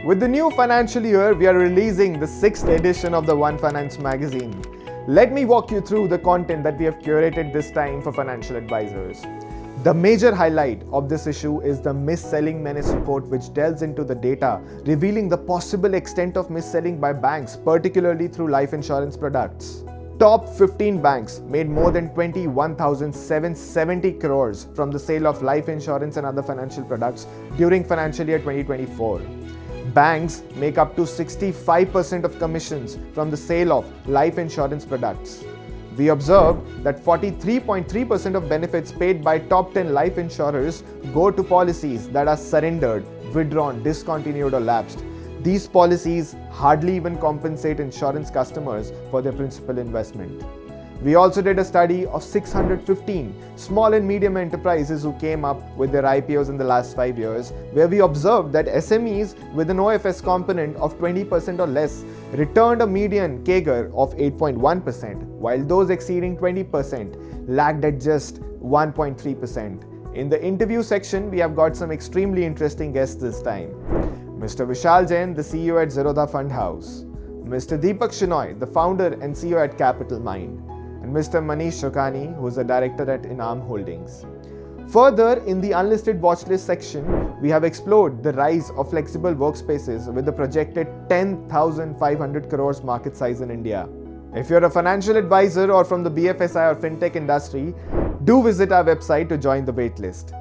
With the new financial year, we are releasing the 6th edition of the One Finance magazine. Let me walk you through the content that we have curated this time for financial advisors. The major highlight of this issue is the Mis-selling Menace report, which delves into the data, revealing the possible extent of mis-selling by banks, particularly through life insurance products. Top 15 banks made more than 21,770 crores from the sale of life insurance and other financial products during financial year 2024. Banks make up to 65% of commissions from the sale of life insurance products. We observed that 43.3% of benefits paid by top 10 life insurers go to policies that are surrendered, withdrawn, discontinued or lapsed. These policies hardly even compensate insurance customers for their principal investment. We also did a study of 615 small and medium enterprises who came up with their IPOs in the last 5 years, where we observed that SMEs with an OFS component of 20% or less returned a median CAGR of 8.1%, while those exceeding 20% lagged at just 1.3%. In the interview section, we have got some extremely interesting guests this time. Mr. Vishal Jain, the CEO at Zerodha Fund House, Mr. Deepak Shenoy, the founder and CEO at Capital Mind, and Mr. Manish, Chokhani, who is a director at Enam Holdings. Further, in the Unlisted Watchlist section, we have explored the rise of flexible workspaces with the projected 10,500 crores market size in India. If you're a financial advisor or from the BFSI or fintech industry, do visit our website to join the waitlist.